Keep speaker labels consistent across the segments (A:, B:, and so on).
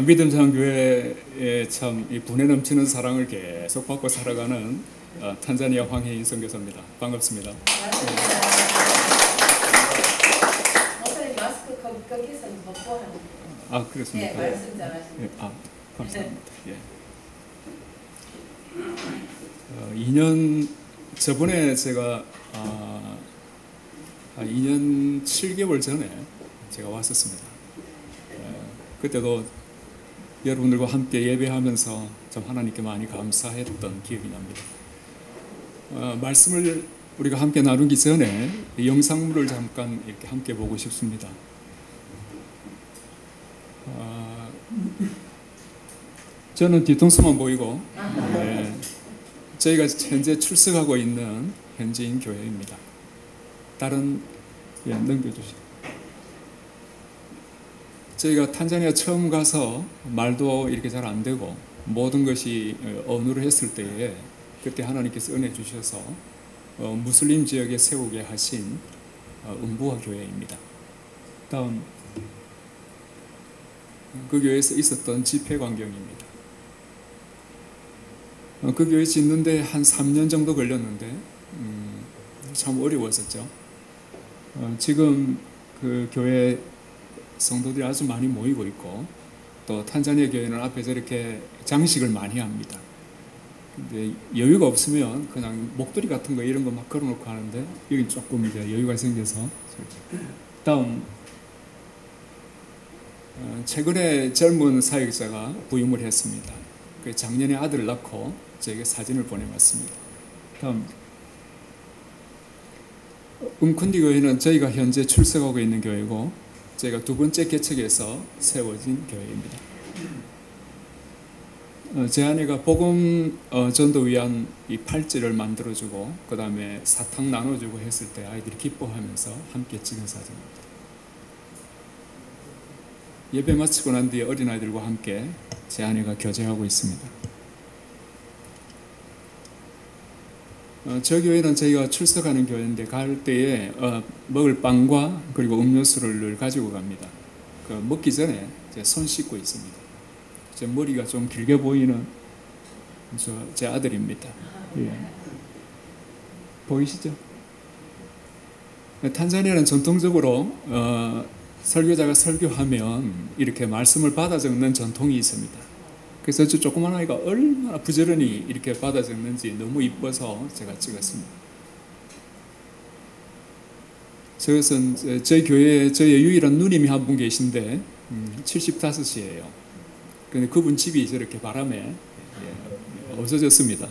A: 믿음사랑교회에 참 이 분에 넘치는 사랑을 계속 받고 살아가는 탄자니아 황혜인 선교사입니다. 반갑습니다.
B: 목사님 마스크 거기서 벗고
A: 아, 그렇습니까?
B: 네, 말씀 잘하십니다.
A: 아, 감사합니다. 예. 2년 저번에 제가 2년 7개월 전에 제가 왔었습니다. 그때도 여러분들과 함께 예배하면서 좀 하나님께 많이 감사했던 기억이 납니다. 말씀을 우리가 함께 나누기 전에 영상물을 잠깐 이렇게 함께 보고 싶습니다. 저는 뒤통수만 보이고, 저희가 현재 출석하고 있는 현지인 교회입니다. 다른, 넘겨주시죠. 저희가 탄자니아 처음 가서 말도 이렇게 잘 안 되고 모든 것이 언어를 했을 때에 그때 하나님께서 은혜 주셔서 무슬림 지역에 세우게 하신 음부화 교회입니다. 다음, 그 교회에서 있었던 집회 광경입니다. 그 교회 짓는데 한 3년 정도 걸렸는데 참 어려웠었죠. 지금 그 교회 성도들이 아주 많이 모이고 있고, 또 탄자니아 교회는 앞에 저렇게 장식을 많이 합니다. 근데 여유가 없으면 그냥 목도리 같은 거 이런 거 막 걸어놓고 하는데 여기 조금 이제 여유가 생겨서. 다음, 최근에 젊은 사역자가 부임을 했습니다. 작년에 아들을 낳고 저에게 사진을 보내왔습니다. 다음, 응쿤디 교회는 저희가 현재 출석하고 있는 교회고, 저희가 두 번째 개척에서 세워진 교회입니다. 제 아내가 복음 전도 위한 이 팔찌를 만들어주고 그 다음에 사탕 나눠주고 했을 때 아이들이 기뻐하면서 함께 찍은 사진입니다. 예배 마치고 난 뒤에 어린아이들과 함께 제 아내가 교제하고 있습니다. 저 교회는 저희가 출석하는 교회인데 갈 때에 먹을 빵과 그리고 음료수를 늘 가지고 갑니다. 먹기 전에 손 씻고 있습니다. 제 머리가 좀 길게 보이는 제 아들입니다. 예. 보이시죠? 탄자니아는 전통적으로 설교자가 설교하면 이렇게 말씀을 받아 적는 전통이 있습니다. 그래서 저 조그만 아이가 얼마나 부지런히 이렇게 받아 적는지 너무 이뻐서 제가 찍었습니다. 저것은 저희 교회에 저희 유일한 누님이 한 분 계신데 75이에요. 근데 그분 집이 저렇게 바람에 없어졌습니다.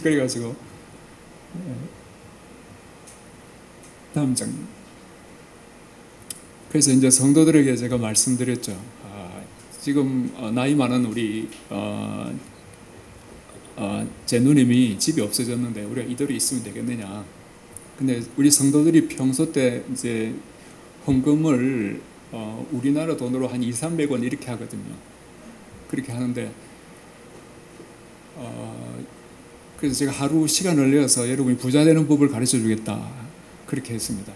A: 그래가지고 다음 장면. 그래서 이제 성도들에게 제가 말씀드렸죠. 지금 나이 많은 우리 제 누님이 집이 없어졌는데 우리가 이대로 있으면 되겠느냐. 근데 우리 성도들이 평소 때 이제 헌금을 우리나라 돈으로 한 200~300원 이렇게 하거든요. 그렇게 하는데 그래서 제가 하루 시간을 내어서 여러분이 부자 되는 법을 가르쳐 주겠다 그렇게 했습니다.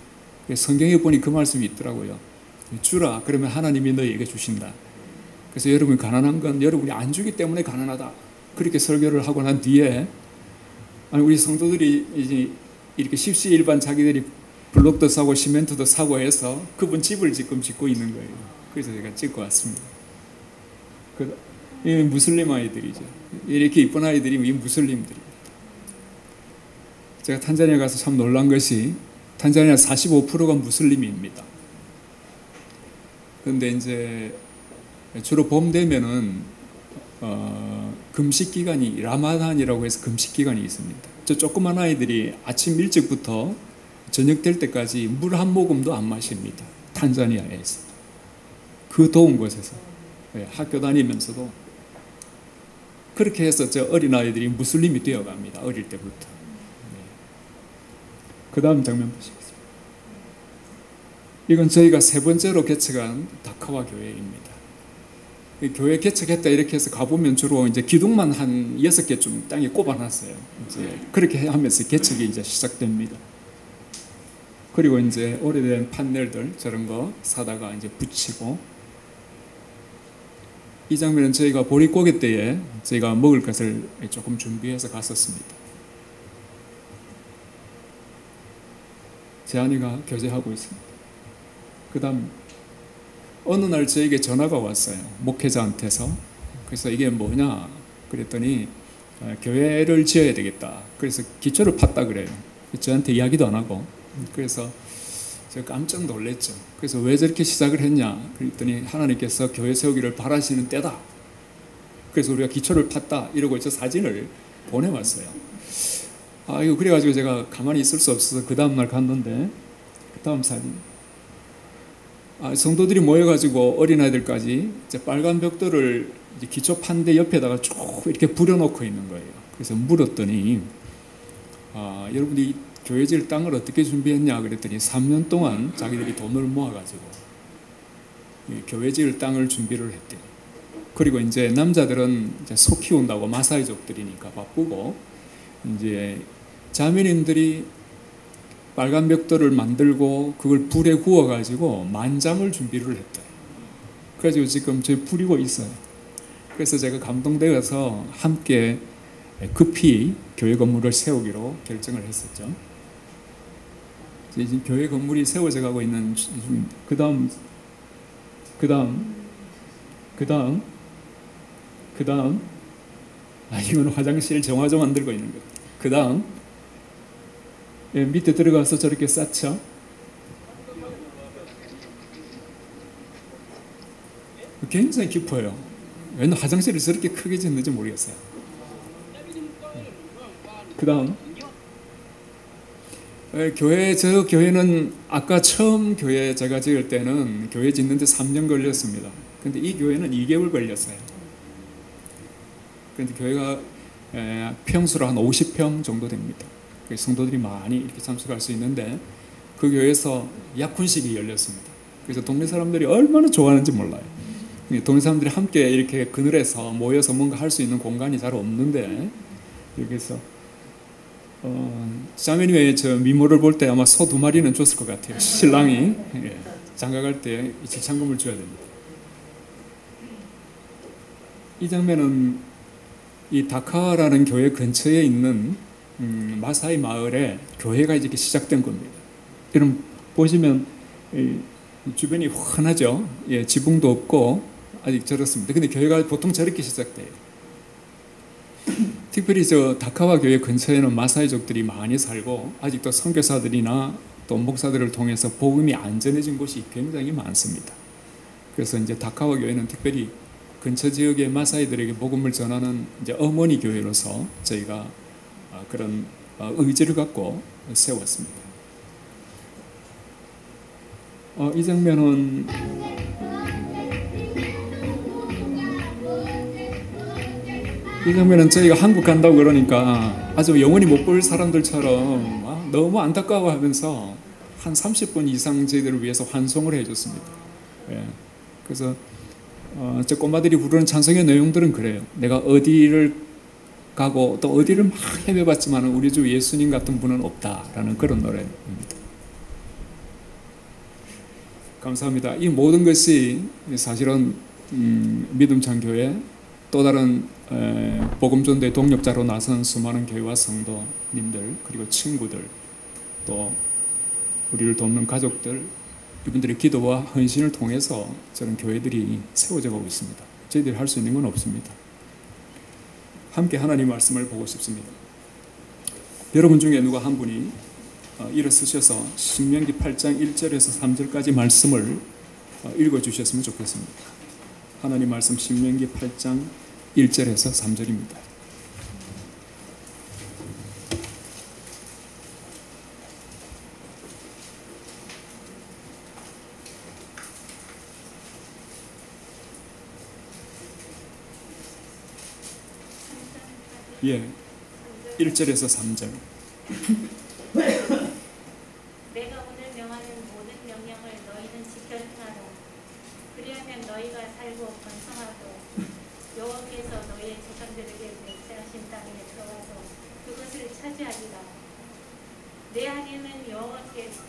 A: 성경에 보니 그 말씀이 있더라고요. 주라 그러면 하나님이 너희에게 주신다. 그래서 여러분이 가난한 건 여러분이 안 주기 때문에 가난하다. 그렇게 설교를 하고 난 뒤에 우리 성도들이 이제 이렇게 십시일반 자기들이 블록도 사고 시멘트도 사고 해서 그분 집을 지금 짓고 있는 거예요. 그래서 제가 찍고 왔습니다. 이 무슬림 아이들이죠. 이렇게 이쁜 아이들이 이 무슬림들입니다. 제가 탄자니아 가서 참 놀란 것이 탄자니아 45%가 무슬림입니다. 그런데 이제 주로 봄 되면은 금식 기간이 라마단이라고 해서 금식 기간이 있습니다. 저 조그만 아이들이 아침 일찍부터 저녁 될 때까지 물 한 모금도 안 마십니다. 탄자니아에서 그 더운 곳에서 학교 다니면서도 그렇게 해서 저 어린 아이들이 무슬림이 되어갑니다. 어릴 때부터. 그 다음 장면 보시겠습니다. 이건 저희가 세 번째로 개척한 다카와 교회입니다. 교회 개척했다 이렇게 해서 가보면 주로 이제 기둥만 한 6개쯤 땅에 꼽아놨어요. 이제 그렇게 하면서 개척이 이제 시작됩니다. 그리고 이제 오래된 판넬들 저런 거 사다가 이제 붙이고, 이 장면은 저희가 보릿고개 때에 저희가 먹을 것을 조금 준비해서 갔었습니다. 제 아내가 교제하고 있습니다. 그 다음 어느 날 저에게 전화가 왔어요. 목회자한테서. 그래서 이게 뭐냐 그랬더니 교회를 지어야 되겠다. 그래서 기초를 팠다 그래요. 저한테 이야기도 안 하고. 그래서 제가 깜짝 놀랐죠. 그래서 왜 저렇게 시작을 했냐 그랬더니 하나님께서 교회 세우기를 바라시는 때다. 그래서 우리가 기초를 팠다 이러고 저 사진을 보내왔어요. 이거 그래가지고 제가 가만히 있을 수 없어서 그 다음날 갔는데, 그 다음 사진, 성도들이 모여가지고 어린아이들까지 이제 빨간 벽돌을 이제 기초 판대 옆에다가 쭉 이렇게 부려놓고 있는 거예요. 그래서 물었더니 여러분이 교회 지을 땅을 어떻게 준비했냐 그랬더니 3년 동안 자기들이 돈을 모아가지고 교회 지을 땅을 준비를 했대요. 그리고 이제 남자들은 이제 소 키운다고 마사이족들이니까 바쁘고, 이제 자매님들이 빨간 벽돌을 만들고 그걸 불에 구워가지고 만장을 준비를 했대요. 그래가지고 지금 저희 부리고 있어요. 그래서 제가 감동되어서 함께 급히 교회 건물을 세우기로 결정을 했었죠. 이제 교회 건물이 세워져 가고 있는 중, 그 다음 이건 화장실 정화조 만들고 있는 거예요. 그 다음 밑에 들어가서 저렇게 쌓죠. 굉장히 깊어요. 왜 화장실을 저렇게 크게 짓는지 모르겠어요. 그 다음 저 교회는 아까 처음 교회 제가 지을 때는 교회 짓는데 3년 걸렸습니다. 근데 이 교회는 2개월 걸렸어요. 그런데 교회가 평수로 한 50평 정도 됩니다. 성도들이 많이 이렇게 참석할 수 있는데, 그 교회에서 약혼식이 열렸습니다. 그래서 동네 사람들이 얼마나 좋아하는지 몰라요. 동네 사람들이 함께 이렇게 그늘에서 모여서 뭔가 할 수 있는 공간이 잘 없는데, 여기서 자매님의 저 미모를 볼 때 아마 소 2마리는 줬을 것 같아요. 신랑이 장가갈 때 지참금을 줘야 됩니다. 이 장면은 이 다카라는 교회 근처에 있는 마사이 마을에 교회가 이렇게 시작된 겁니다. 여러분 보시면 주변이 훤하죠. 지붕도 없고 아직 저렇습니다. 근데 교회가 보통 저렇게 시작돼요. 특별히 저 다카와 교회 근처에는 마사이족들이 많이 살고, 아직도 선교사들이나 또 목사들을 통해서 복음이 안전해진 곳이 굉장히 많습니다. 그래서 이제 다카와 교회는 특별히 근처 지역의 마사이들에게 복음을 전하는 이제 어머니 교회로서 저희가 그런 의지를 갖고 세웠습니다. 이 장면은 저희가 한국 간다고 그러니까 아주 영원히 못 볼 사람들처럼 너무 안타까워하면서 한 30분 이상 저희들을 위해서 환송을 해줬습니다. 그래서 저 꼬마들이 부르는 찬송의 내용들은 그래요. 내가 어디를 가고 또 어디를 막 헤매봤지만 우리 주 예수님 같은 분은 없다라는 그런 노래입니다. 감사합니다. 이 모든 것이 사실은 믿음찬 교회, 또 다른 복음전도의 동력자로 나선 수많은 교회와 성도님들, 그리고 친구들, 또 우리를 돕는 가족들, 이분들의 기도와 헌신을 통해서 저는 교회들이 세워져 가고 있습니다. 저희들이 할 수 있는 건 없습니다. 함께 하나님 말씀을 보고 싶습니다. 여러분 중에 누가 한 분이 일어서셔서 신명기 8장 1절에서 3절까지 말씀을 읽어주셨으면 좋겠습니다. 하나님 말씀 신명기 8장 1절에서 3절입니다. 예, 1절에서 3절.
C: 내가 오늘 명하는 모든 명령을 너희는 지켜 행하라. 그리하면 너희가 살고 번성하고 여호와께서 너희의 조상들에게 맹세하신 땅에 들어가서 그것을 차지하리라. 내 안에는 여호와께서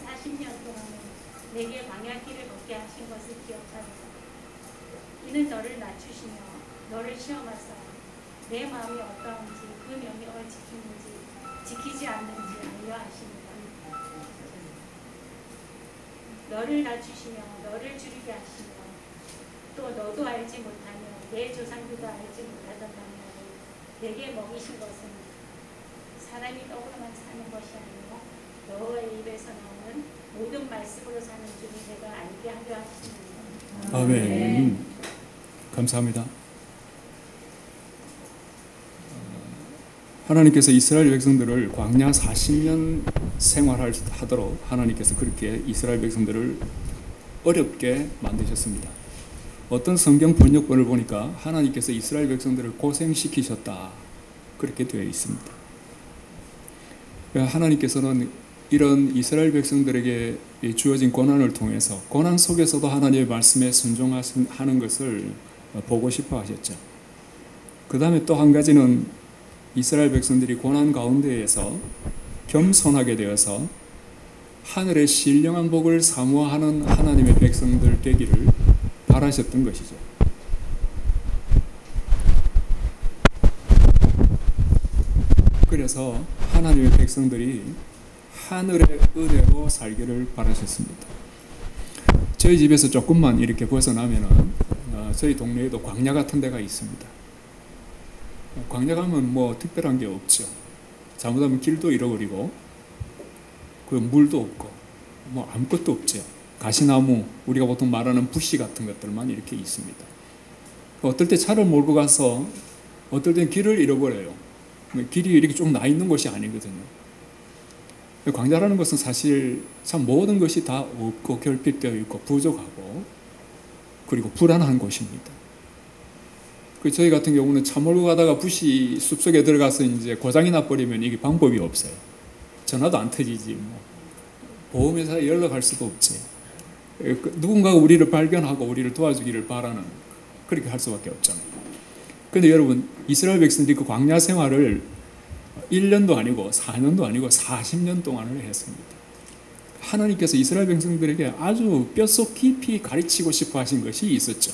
C: 40년 동안은 내게 방향길을 걷게 하신 것을 기억하라. 이는 너를 낮추시며 너를 시험하사 내 마음이 어떠한지 그 명령을 지키지 않는지 알려 하시니라. 너를 낮추시며 너를 줄이게 하시며 또 너도 알지 못하며 내 조상들도 알지 못하던 방향을 내게 먹이신 것은 사람이 떡으로만 사는 것이 아니라 여호와의 입에서 나오는 모든 말씀으로 사는 줄을 내가 알게 하려 하십니다.
A: 아멘. 감사합니다. 하나님께서 이스라엘 백성들을 광야 40년 생활하도록 하나님께서 그렇게 이스라엘 백성들을 어렵게 만드셨습니다. 어떤 성경 번역본을 보니까 하나님께서 이스라엘 백성들을 고생시키셨다 그렇게 되어 있습니다. 하나님께서는 이런 이스라엘 백성들에게 주어진 고난을 통해서 고난 속에서도 하나님의 말씀에 순종하는 것을 보고 싶어 하셨죠. 그 다음에 또 한 가지는 이스라엘 백성들이 고난 가운데에서 겸손하게 되어서 하늘의 신령한 복을 사모하는 하나님의 백성들 되기를 바라셨던 것이죠. 그래서 하나님의 백성들이 하늘의 은혜로 살기를 바라셨습니다. 저희 집에서 조금만 이렇게 벗어나면은 저희 동네에도 광야 같은 데가 있습니다. 광야 가면 뭐 특별한 게 없죠. 잘못하면 길도 잃어버리고 그 물도 없고 뭐 아무것도 없죠. 가시나무, 우리가 보통 말하는 부시 같은 것들만 이렇게 있습니다. 어떨 때 차를 몰고 가서 어떨 땐 길을 잃어버려요. 길이 이렇게 쭉 나 있는 곳이 아니거든요. 광야라는 것은 사실 참 모든 것이 다 없고 결핍되어 있고 부족하고 그리고 불안한 곳입니다. 저희 같은 경우는 차 몰고 가다가 부시 숲속에 들어가서 이제 고장이 나버리면 이게 방법이 없어요. 전화도 안 터지지, 뭐. 보험회사에 연락할 수도 없지. 누군가가 우리를 발견하고 우리를 도와주기를 바라는, 그렇게 할 수밖에 없잖아요. 그런데 여러분, 이스라엘 백성들이 그 광야 생활을 1년도 아니고 4년도 아니고 40년 동안을 했습니다. 하나님께서 이스라엘 백성들에게 아주 뼛속 깊이 가르치고 싶어 하신 것이 있었죠.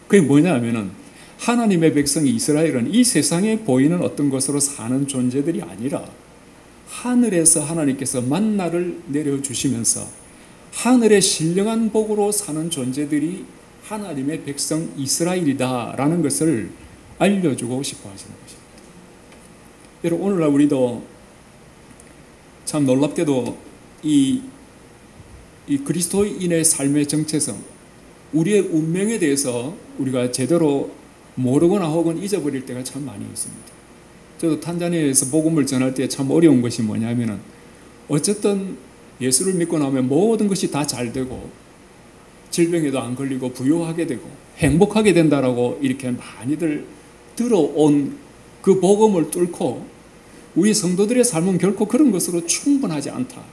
A: 그게 뭐냐 하면은 하나님의 백성이 이스라엘은 이 세상에 보이는 어떤 것으로 사는 존재들이 아니라 하늘에서 하나님께서 만나를 내려주시면서 하늘의 신령한 복으로 사는 존재들이 하나님의 백성 이스라엘이다라는 것을 알려주고 싶어 하시는 것입니다. 여러분, 오늘날 우리도 참 놀랍게도 이 그리스도인의 삶의 정체성, 우리의 운명에 대해서 우리가 제대로 모르거나 혹은 잊어버릴 때가 참 많이 있습니다. 저도 탄자니아에서 복음을 전할 때 참 어려운 것이 뭐냐면은 어쨌든 예수를 믿고 나면 모든 것이 다 잘 되고 질병에도 안 걸리고 부유하게 되고 행복하게 된다라고 이렇게 많이들 들어온 그 복음을 뚫고 우리 성도들의 삶은 결코 그런 것으로 충분하지 않다.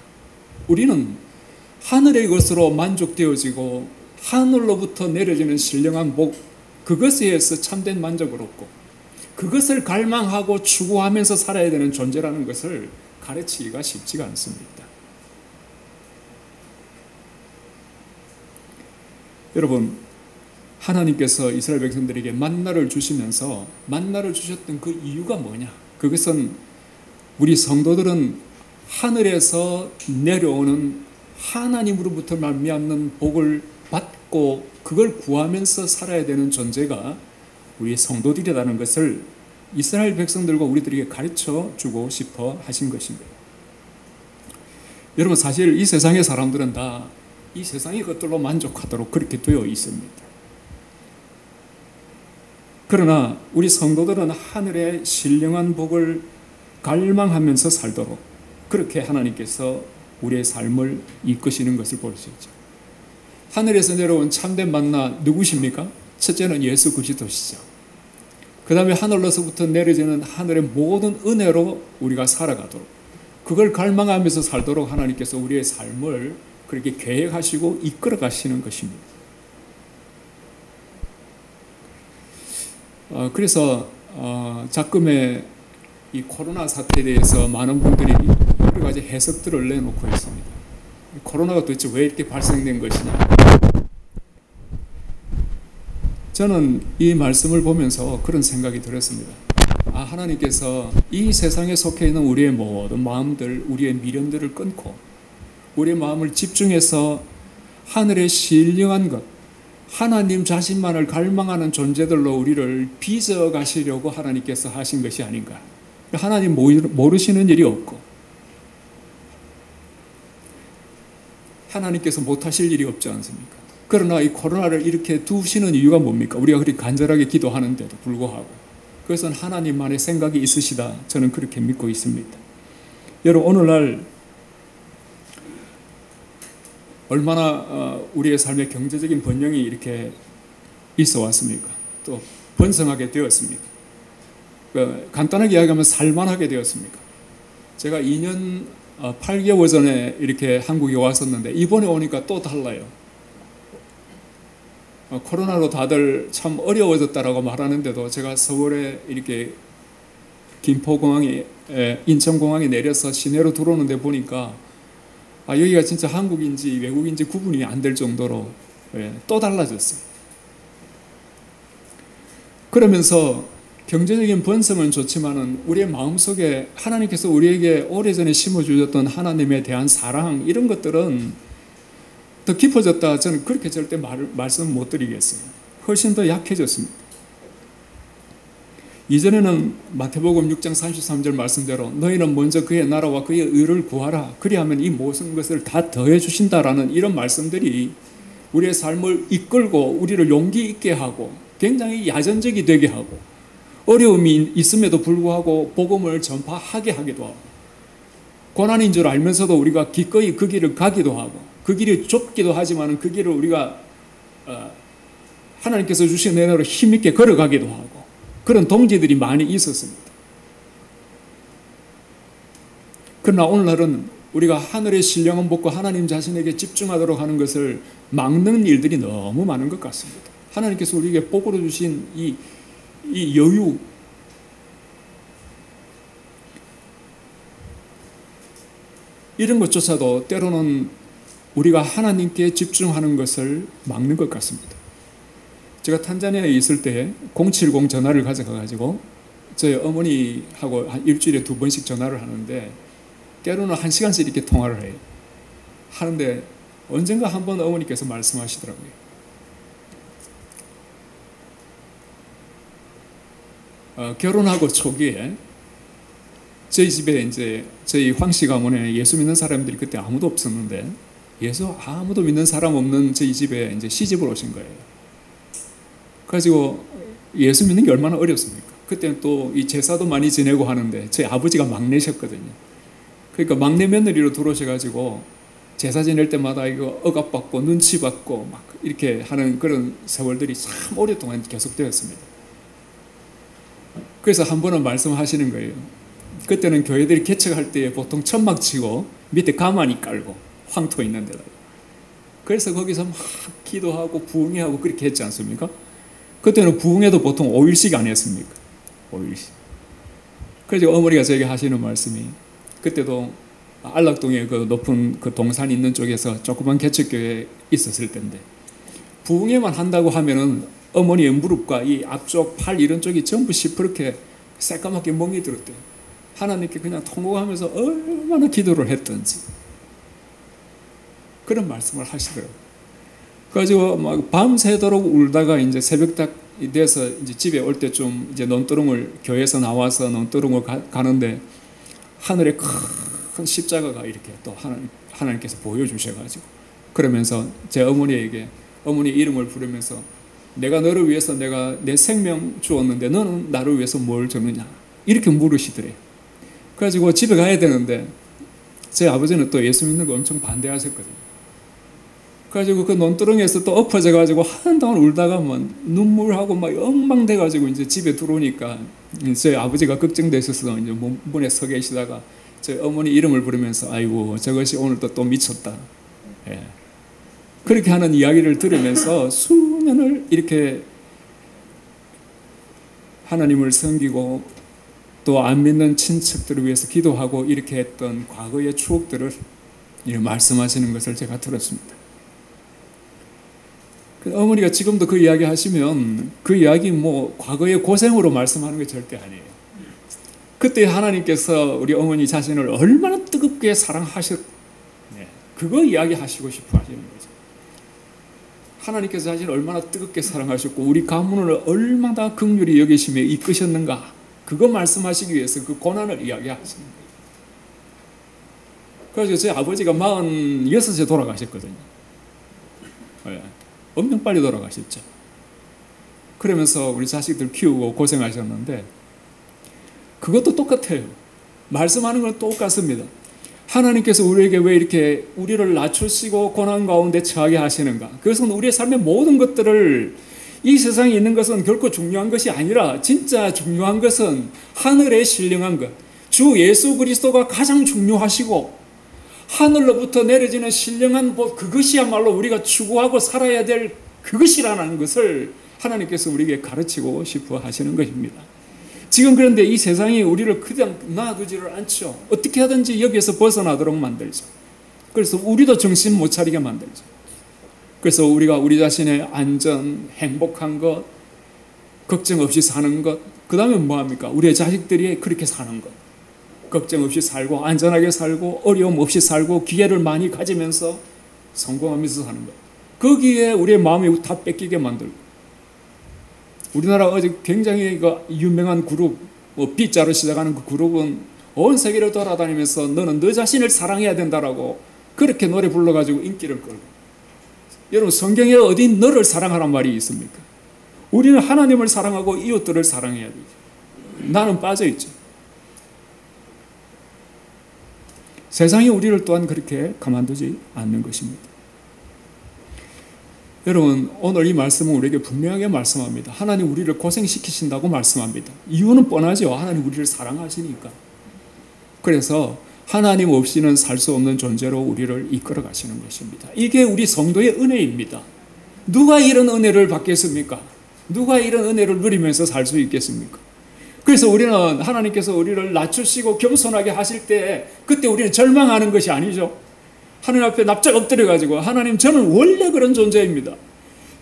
A: 우리는 하늘의 것으로 만족되어지고 하늘로부터 내려지는 신령한 복, 그것에 의해서 참된 만족을 얻고 그것을 갈망하고 추구하면서 살아야 되는 존재라는 것을 가르치기가 쉽지가 않습니다. 여러분, 하나님께서 이스라엘 백성들에게 만나를 주시면서 만나를 주셨던 그 이유가 뭐냐? 그것은 우리 성도들은 하늘에서 내려오는 하나님으로부터 말미암는 복을 받고 그걸 구하면서 살아야 되는 존재가 우리 성도들이라는 것을 이스라엘 백성들과 우리들에게 가르쳐 주고 싶어 하신 것입니다. 여러분, 사실 이 세상의 사람들은 다 이 세상의 것들로 만족하도록 그렇게 되어 있습니다. 그러나 우리 성도들은 하늘의 신령한 복을 갈망하면서 살도록 그렇게 하나님께서 우리의 삶을 이끄시는 것을 볼 수 있죠. 하늘에서 내려온 참된 만나 누구십니까? 첫째는 예수 그리스도시죠. 그 다음에 하늘로서부터 내려지는 하늘의 모든 은혜로 우리가 살아가도록 그걸 갈망하면서 살도록 하나님께서 우리의 삶을 그렇게 계획하시고 이끌어 가시는 것입니다. 그래서 작금의 이 코로나 사태에 대해서 많은 분들이 여러 가지 해석들을 내놓고 있습니다. 코로나가 도대체 왜 이렇게 발생된 것이냐. 저는 이 말씀을 보면서 그런 생각이 들었습니다. 하나님께서 이 세상에 속해 있는 우리의 모든 마음들, 우리의 미련들을 끊고 우리의 마음을 집중해서 하늘의 신령한 것, 하나님 자신만을 갈망하는 존재들로 우리를 빚어 가시려고 하나님께서 하신 것이 아닌가. 하나님 모르시는 일이 없고 하나님께서 못하실 일이 없지 않습니까? 그러나 이 코로나를 이렇게 두시는 이유가 뭡니까? 우리가 그렇게 간절하게 기도하는데도 불구하고 그것은 하나님만의 생각이 있으시다. 저는 그렇게 믿고 있습니다. 여러분, 오늘날 얼마나 우리의 삶의 경제적인 번영이 이렇게 있어 왔습니까? 또 번성하게 되었습니까? 간단하게 이야기하면 살만하게 되었습니까? 제가 2년 8개월 전에 이렇게 한국에 왔었는데 이번에 오니까 또 달라요. 코로나로 다들 참 어려워졌다라고 말하는데도 제가 서울에 이렇게 김포공항에 인천공항에 내려서 시내로 들어오는데 보니까 여기가 진짜 한국인지 외국인지 구분이 안 될 정도로 또 달라졌어요. 그러면서 경제적인 번성은 좋지만은 우리의 마음속에 하나님께서 우리에게 오래전에 심어주셨던 하나님에 대한 사랑 이런 것들은 더 깊어졌다. 저는 그렇게 절대 말씀 못 드리겠어요. 훨씬 더 약해졌습니다. 이전에는 마태복음 6장 33절 말씀대로 너희는 먼저 그의 나라와 그의 의를 구하라. 그리하면 이 모든 것을 다 더해 주신다라는 이런 말씀들이 우리의 삶을 이끌고 우리를 용기 있게 하고 굉장히 야전적이 되게 하고 어려움이 있음에도 불구하고 복음을 전파하게 하기도 하고 고난인 줄 알면서도 우리가 기꺼이 그 길을 가기도 하고 그 길이 좁기도 하지만 그 길을 우리가 하나님께서 주신 은혜로 힘있게 걸어가기도 하고 그런 동지들이 많이 있었습니다. 그러나 오늘날은 우리가 하늘의 신령한 복과 하나님 자신에게 집중하도록 하는 것을 막는 일들이 너무 많은 것 같습니다. 하나님께서 우리에게 복으로 주신 이 여유, 이런 것조차도 때로는 우리가 하나님께 집중하는 것을 막는 것 같습니다. 제가 탄자니아에 있을 때 070 전화를 가져가가지고 저희 어머니하고 한 일주일에 2번씩 전화를 하는데 때로는 1시간씩 이렇게 통화를 해요. 하는데 언젠가 한번 어머니께서 말씀하시더라고요. 결혼하고 초기에 저희 집에 이제 저희 황씨 가문에 예수 믿는 사람들이 그때 아무도 없었는데 예수 아무도 믿는 사람 없는 저희 집에 이제 시집을 오신 거예요. 그래가지고 예수 믿는 게 얼마나 어렵습니까? 그때는 또 이 제사도 많이 지내고 하는데 저희 아버지가 막내셨거든요. 그러니까 막내 며느리로 들어오셔가지고 제사 지낼 때마다 이거 억압받고 눈치 받고 막 이렇게 하는 그런 세월들이 참 오랫동안 계속되었습니다. 그래서 한 번은 말씀하시는 거예요. 그때는 교회들이 개척할 때 보통 천막 치고 밑에 가마니 깔고 황토 있는 데다. 그래서 거기서 막 기도하고 부흥회하고 그렇게 했지 않습니까? 그때는 부흥회도 보통 5일씩 안 했습니까? 5일씩. 그래서 어머니가 저에게 하시는 말씀이 그때도 안락동에 그 높은 그 동산 있는 쪽에서 조그만 개척교회에 있었을 때인데 부흥회만 한다고 하면은 어머니의 무릎과 이 앞쪽 팔 이런 쪽이 전부 시퍼렇게 새까맣게 멍이 들었대요. 하나님께 그냥 통곡하면서 얼마나 기도를 했던지 그런 말씀을 하시더라고요. 그래가지고 막 밤새도록 울다가 이제 새벽 딱 돼서 이제 집에 올 때쯤 이제 논두렁을 교회에서 나와서 논두렁을 가는데 하늘에 큰 십자가가 이렇게 또 하나님께서 보여주셔가지고 그러면서 제 어머니에게 어머니 이름을 부르면서 내가 너를 위해서 내가 내 생명 주었는데 너는 나를 위해서 뭘 줬느냐 이렇게 물으시더래요. 그래가지고 집에 가야 되는데 제 아버지는 또 예수 믿는 거 엄청 반대하셨거든요. 그래가지고 그 논두렁에서 또 엎어져가지고 한동안 울다가 막 눈물하고 막 엉망돼가지고 이제 집에 들어오니까 저희 아버지가 걱정되셔서 이제 문에 서 계시다가 저희 어머니 이름을 부르면서 아이고 저것이 오늘 또 미쳤다. 예. 그렇게 하는 이야기를 들으면서 수년을 이렇게 하나님을 섬기고 또 안 믿는 친척들을 위해서 기도하고 이렇게 했던 과거의 추억들을 말씀하시는 것을 제가 들었습니다. 어머니가 지금도 그 이야기 하시면 그 이야기 뭐 과거의 고생으로 말씀하는 게 절대 아니에요. 그때 하나님께서 우리 어머니 자신을 얼마나 뜨겁게 사랑하셨, 그거 이야기하시고 싶어 하시는 거죠. 하나님께서 자신을 얼마나 뜨겁게 사랑하셨고 우리 가문을 얼마나 긍휼히 여기시며 이끄셨는가, 그거 말씀하시기 위해서 그 고난을 이야기하시는 거예요. 그래서 제 아버지가 46에 돌아가셨거든요. 엄청 빨리 돌아가셨죠. 그러면서 우리 자식들 키우고 고생하셨는데 그것도 똑같아요. 말씀하는 건 똑같습니다. 하나님께서 우리에게 왜 이렇게 우리를 낮추시고 고난 가운데 처하게 하시는가? 그것은 우리의 삶의 모든 것들을, 이 세상에 있는 것은 결코 중요한 것이 아니라 진짜 중요한 것은 하늘에 신령한 것, 주 예수 그리스도가 가장 중요하시고 하늘로부터 내려지는 신령한 복, 그것이야말로 우리가 추구하고 살아야 될 그것이라는 것을 하나님께서 우리에게 가르치고 싶어 하시는 것입니다. 지금 그런데 이 세상이 우리를 그냥 놔두지를 않죠. 어떻게 하든지 여기에서 벗어나도록 만들죠. 그래서 우리도 정신 못 차리게 만들죠. 그래서 우리가 우리 자신의 안전, 행복한 것, 걱정 없이 사는 것, 그 다음에 뭐합니까? 우리의 자식들이 그렇게 사는 것, 걱정 없이 살고 안전하게 살고 어려움 없이 살고 기회를 많이 가지면서 성공하면서 사는 것, 거기에 우리의 마음이 다 뺏기게 만들고. 우리나라 어제 굉장히 유명한 그룹, B자로 시작하는 그 그룹은 온 세계를 돌아다니면서 너는 너 자신을 사랑해야 된다라고 그렇게 노래 불러가지고 인기를 끌고. 여러분, 성경에 어디 너를 사랑하란 말이 있습니까? 우리는 하나님을 사랑하고 이웃들을 사랑해야 되죠. 나는 빠져있죠. 세상이 우리를 또한 그렇게 가만두지 않는 것입니다. 여러분, 오늘 이 말씀은 우리에게 분명하게 말씀합니다. 하나님 우리를 고생시키신다고 말씀합니다. 이유는 뻔하죠. 하나님 우리를 사랑하시니까. 그래서 하나님 없이는 살 수 없는 존재로 우리를 이끌어 가시는 것입니다. 이게 우리 성도의 은혜입니다. 누가 이런 은혜를 받겠습니까? 누가 이런 은혜를 누리면서 살 수 있겠습니까? 그래서 우리는 하나님께서 우리를 낮추시고 겸손하게 하실 때 그때 우리는 절망하는 것이 아니죠. 하나님 앞에 납작 엎드려가지고 하나님, 저는 원래 그런 존재입니다.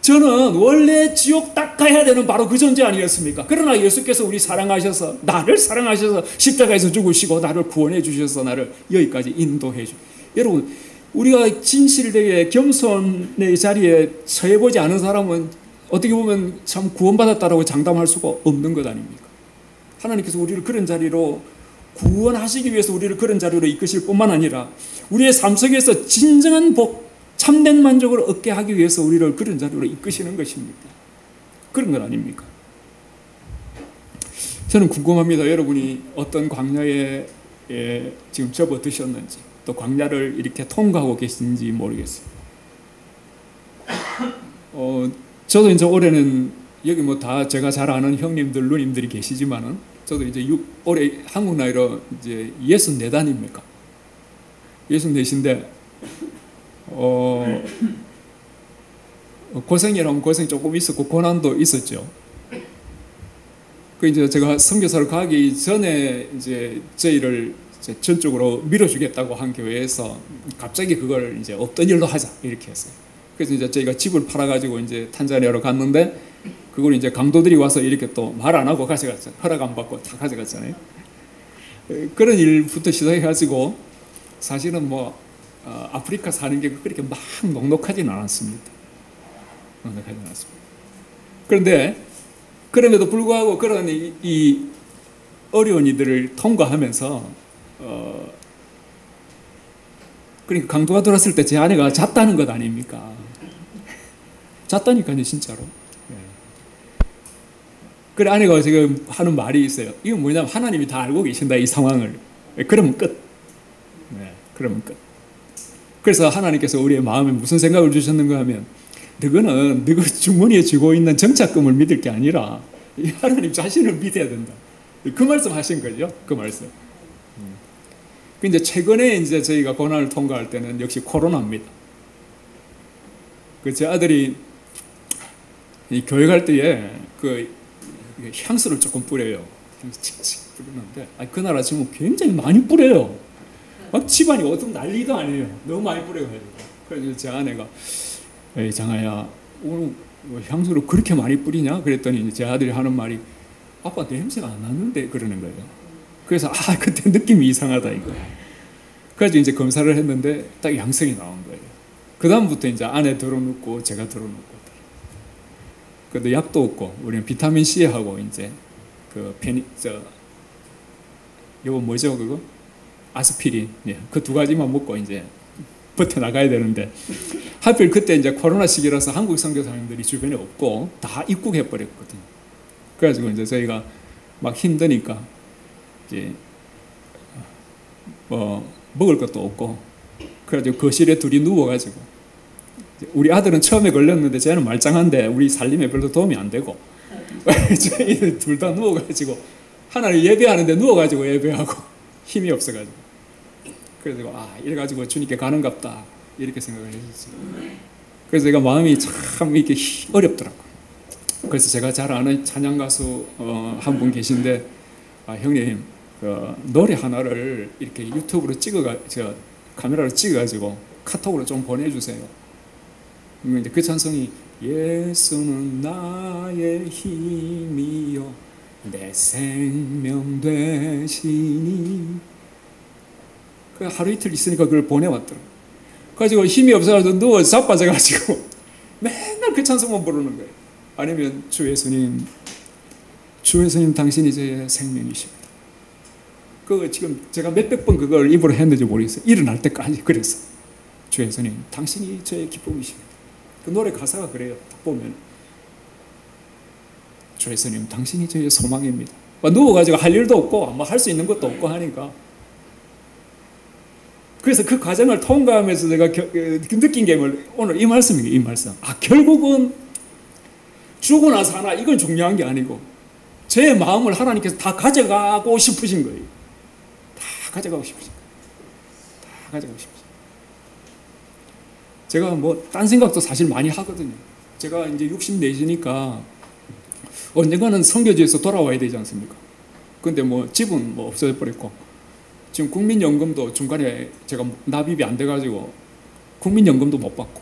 A: 저는 원래 지옥 딱 가야 되는 바로 그 존재 아니었습니까? 그러나 예수께서 우리 사랑하셔서, 나를 사랑하셔서 십자가에서 죽으시고 나를 구원해 주셔서 나를 여기까지 인도해 주시고. 여러분, 우리가 진실되게 겸손의 자리에 처해보지 않은 사람은 어떻게 보면 참 구원받았다라고 장담할 수가 없는 것 아닙니까? 하나님께서 우리를 그런 자리로 구원하시기 위해서 우리를 그런 자리로 이끄실 뿐만 아니라 우리의 삶 속에서 진정한 복, 참된 만족을 얻게 하기 위해서 우리를 그런 자리로 이끄시는 것입니다. 그런 건 아닙니까? 저는 궁금합니다. 여러분이 어떤 광야에 지금 접어드셨는지, 또 광야를 이렇게 통과하고 계신지 모르겠어요. 저도 이제 올해는 여기 뭐 다 제가 잘 아는 형님들, 누님들이 계시지만은 저도 이제 올해 한국 나이로 이제 64단입니까? 64인데, 고생이라면 고생 조금 있었고, 고난도 있었죠. 그 이제 제가 선교사를 가기 전에 이제 저희를 이제 전적으로 밀어주겠다고 한 교회에서 갑자기 그걸 이제 없던 일로 하자, 이렇게 했어요. 그래서 이제 저희가 집을 팔아가지고 이제 탄자니아로 갔는데, 그걸 이제 강도들이 와서 이렇게 또 말 안 하고 가져갔잖아요. 허락 안 받고 다 가져갔잖아요. 그런 일부터 시작해가지고 사실은 뭐 아프리카 사는 게 그렇게 막 녹록하지는 않았습니다. 녹록하지는 않았습니다. 그런데 그럼에도 불구하고 그런 이 어려운 이들을 통과하면서 그러니까 강도가 들어왔을 때 제 아내가 잤다는 것 아닙니까? 잤다니까요, 진짜로. 그래, 아내가 지금 하는 말이 있어요. 이건 뭐냐면 하나님이 다 알고 계신다, 이 상황을. 그러면 끝. 그러면 끝. 그래서 하나님께서 우리의 마음에 무슨 생각을 주셨는가 하면, 너는 너가 주머니에 쥐고 있는 정착금을 믿을 게 아니라 이 하나님 자신을 믿어야 된다. 그 말씀 하신 거죠. 그 말씀. 근데 최근에 이제 저희가 고난을 통과할 때는 역시 코로나입니다. 그 제 아들이 이 교회 갈 때에 그 향수를 조금 뿌려요. 향수 칙칙 뿌리는데 그 나라 지금 굉장히 많이 뿌려요. 막 집안이 어떤 난리도 아니에요. 너무 많이 뿌려가지고. 그래서 제 아내가 에이 장아야 오늘 향수를 그렇게 많이 뿌리냐? 그랬더니 제 아들이 하는 말이 아빠 냄새가 안 나는데 그러는 거예요. 그래서 그때 느낌이 이상하다 이거. 그래서 이제 검사를 했는데 딱 양성이 나온 거예요. 그 다음부터 이제 안에 들어놓고 제가 들어놓고. 그래도 약도 없고 우리는 비타민 C하고 이제 이거 뭐죠 그거? 아스피린. 예, 그 두 가지만 먹고 이제 버텨 나가야 되는데 하필 그때 이제 코로나 시기라서 한국 선교사님들이 주변에 없고 다 입국해 버렸거든요. 그래가지고 이제 저희가 막 힘드니까 이제 먹을 것도 없고 그래가지고 거실에 둘이 누워가지고 우리 아들은 처음에 걸렸는데 쟤는 말짱한데 우리 살림에 별로 도움이 안 되고 저희 둘 다 누워가지고 하나를 예배하는데 누워가지고 예배하고 힘이 없어가지고 그래서 이래가지고 주님께 가는갑다 이렇게 생각을 했었어요. 그래서 제가 마음이 참 이렇게 어렵더라고요. 그래서 제가 잘 아는 찬양 가수 한 분 계신데 형님 노래 하나를 이렇게 유튜브로 카메라로 찍어가지고 카톡으로 좀 보내주세요. 이제 그 찬송이 예수는 나의 힘이요 내 생명 되시니 그 하루 이틀 있으니까 그걸 보내왔더라고요. 그래가지고 힘이 없어가지고 누워 자빠져가지고 맨날 그 찬송만 부르는 거예요. 아니면 주 예수님 당신이 제 생명이십니다. 지금 제가 몇백 번 그걸 입으로 했는지 모르겠어요. 일어날 때까지 그랬어. 주 예수님 당신이 저의 기쁨이십니다. 그 노래 가사가 그래요. 딱 보면 주 예수님 당신이 저의 소망입니다. 누워가지고 할 일도 없고 할 수 있는 것도 없고 하니까 그래서 그 과정을 통과하면서 제가 느낀 게 오늘 이 말씀이에요. 이 말씀. 결국은 죽으나 사나 이건 중요한 게 아니고 제 마음을 하나님께서 다 가져가고 싶으신 거예요. 다 가져가고 싶으신 거예요. 다 가져가고 싶으신 거예요. 제가 딴 생각도 사실 많이 하거든요. 제가 이제 64시니까 언젠가는 선교지에서 돌아와야 되지 않습니까? 근데 집은 없어져 버렸고 지금 국민연금도 중간에 제가 납입이 안 돼가지고 국민연금도 못 받고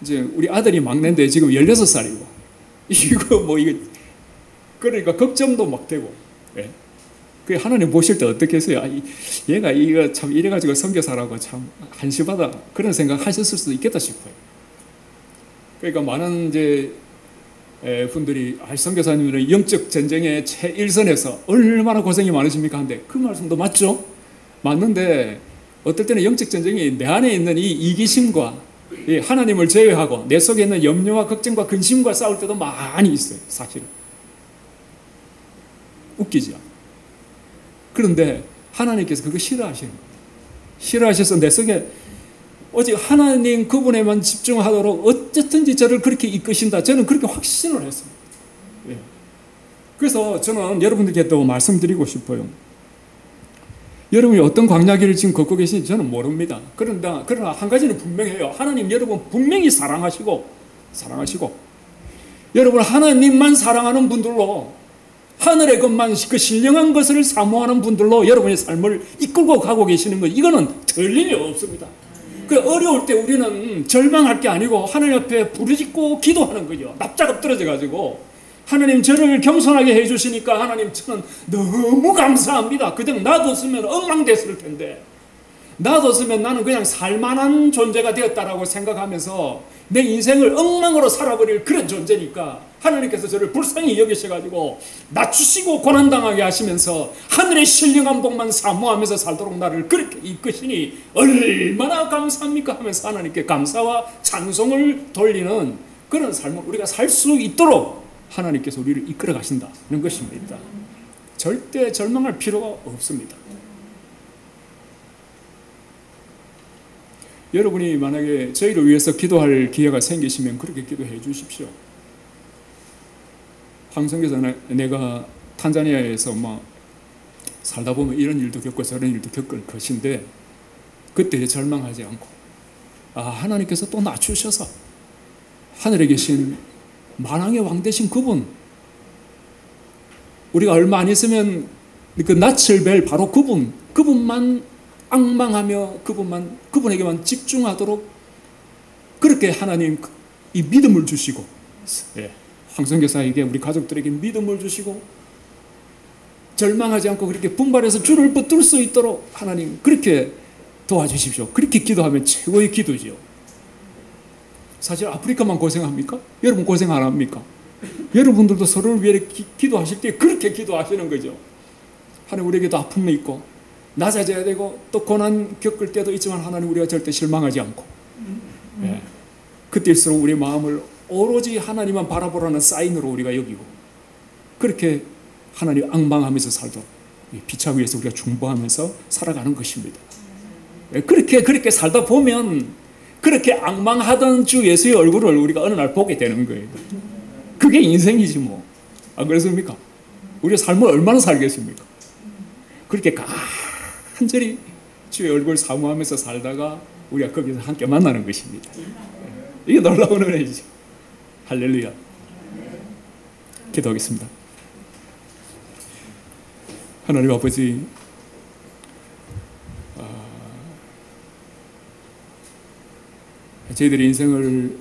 A: 이제 우리 아들이 막내인데 지금 16살이고 이거 그러니까 걱정도 막 되고 예. 그 하나님 보실 때 어떻게 했어요? 얘가 이거 참 이래가지고 선교사라고 참 한심하다 그런 생각 하셨을 수도 있겠다 싶어요. 그러니까 많은 이제 분들이 선교사님들은 영적 전쟁의 최일선에서 얼마나 고생이 많으십니까? 한데 그 말씀도 맞죠? 맞는데 어떨 때는 영적 전쟁이 내 안에 있는 이 이기심과 하나님을 제외하고 내 속에 있는 염려와 걱정과 근심과 싸울 때도 많이 있어요. 사실은 웃기죠. 그런데 하나님께서 그거 싫어하시는 거예요. 싫어하셔서 내 속에 오직 하나님 그분에만 집중하도록 어쨌든지 저를 그렇게 이끄신다. 저는 그렇게 확신을 했습니다. 예. 그래서 저는 여러분들께 또 말씀드리고 싶어요. 여러분이 어떤 광야길을 지금 걷고 계신지 저는 모릅니다. 그러나 한 가지는 분명해요. 하나님 여러분 분명히 사랑하시고 여러분 하나님만 사랑하는 분들로 하늘의 것만 그 신령한 것을 사모하는 분들로 여러분의 삶을 이끌고 가고 계시는 것 이거는 틀림이 없습니다. 그 어려울 때 우리는 절망할 게 아니고 하나님 앞에 부르짖고 기도하는 거죠. 납작 엎드러져 가지고 하나님 저를 겸손하게 해주시니까 하나님 저는 너무 감사합니다. 그냥 놔뒀으면 엉망됐을 텐데 놔뒀으면 나는 그냥 살만한 존재가 되었다라고 생각하면서 내 인생을 엉망으로 살아버릴 그런 존재니까 하나님께서 저를 불쌍히 여기셔가지고 낮추시고 고난당하게 하시면서 하늘의 신령한 복만 사모하면서 살도록 나를 그렇게 이끄시니 얼마나 감사합니까 하면서 하나님께 감사와 찬송을 돌리는 그런 삶을 우리가 살 수 있도록 하나님께서 우리를 이끌어 가신다는 것입니다. 절대 절망할 필요가 없습니다. 여러분이 만약에 저희를 위해서 기도할 기회가 생기시면 그렇게 기도해 주십시오. 황성교사 내가 탄자니아에서 살다 보면 이런 일도 겪고 저런 일도 겪을 것인데 그때 절망하지 않고 하나님께서 또 낮추셔서 하늘에 계신 만왕의 왕 되신 그분 우리가 얼마 안 있으면 그 낯을 뵐 바로 그분만 앙망하며 그분에게만 집중하도록 그렇게 하나님 이 믿음을 주시고, 예, 황성교사에게 우리 가족들에게 믿음을 주시고 절망하지 않고 그렇게 분발해서 줄을 붙들 수 있도록 하나님 그렇게 도와주십시오. 그렇게 기도하면 최고의 기도지요. 사실 아프리카만 고생합니까? 여러분 고생 안 합니까? 여러분들도 서로를 위해 기도하실 때 그렇게 기도하시는 거죠. 하나님 우리에게도 아픔이 있고 낮아져야 되고 또 고난 겪을 때도 있지만 하나님 우리가 절대 실망하지 않고, 예, 그때일수록 우리 마음을 오로지 하나님만 바라보라는 사인으로 우리가 여기고 그렇게 하나님 앙망하면서 살도록 피차 위에서 우리가 중보하면서 살아가는 것입니다. 예, 그렇게 살다 보면 그렇게 앙망하던 주 예수의 얼굴을 우리가 어느 날 보게 되는 거예요. 그게 인생이지 뭐. 안 그렇습니까? 우리의 삶을 얼마나 살겠습니까? 그렇게 간절히 주의 얼굴 사모하면서 살다가 우리가 거기서 함께 만나는 것입니다. 이게 놀라운 은혜이죠. 할렐루야. 기도하겠습니다. 하나님 아버지, 저희들의 인생을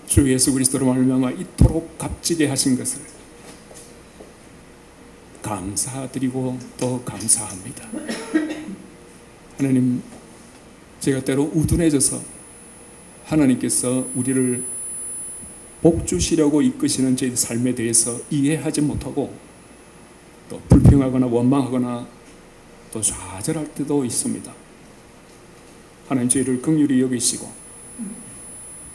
A: 주 예수 그리스도로 말미암아 이토록 값지게 하신 것을 감사드리고 또 감사합니다. 하나님, 제가 때로 우둔해져서 하나님께서 우리를 복 주시려고 이끄시는 저희 삶에 대해서 이해하지 못하고 또 불평하거나 원망하거나 또 좌절할 때도 있습니다. 하나님, 저희를 긍휼히 여기시고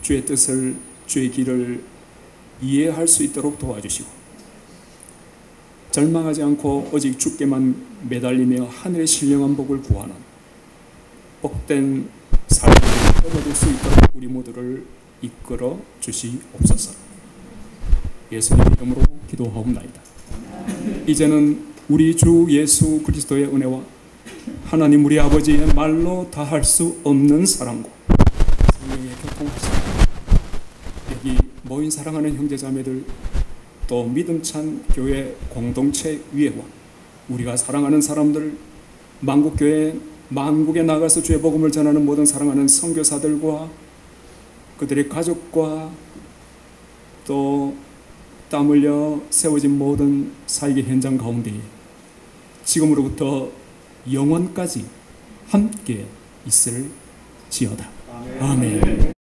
A: 주의 뜻을, 주의 길을 이해할 수 있도록 도와주시고 절망하지 않고 오직 주께만 매달리며 하늘의 신령한 복을 구하는 복된 삶을 얻어들 수 있도록 우리 모두를 이끌어 주시옵소서. 예수님 이름으로 기도하옵나이다. 이제는 우리 주 예수 그리스도의 은혜와 하나님 우리 아버지의 말로 다할 수 없는 사랑과 성령의 교통하심, 여기 모인 사랑하는 형제자매들 또 믿음찬 교회 공동체 위에와 우리가 사랑하는 사람들, 만국교회 만국에 나가서 주의 복음을 전하는 모든 사랑하는 선교사들과 그들의 가족과 또 땀 흘려 세워진 모든 사역의 현장 가운데 지금으로부터 영원까지 함께 있을지어다. 아멘.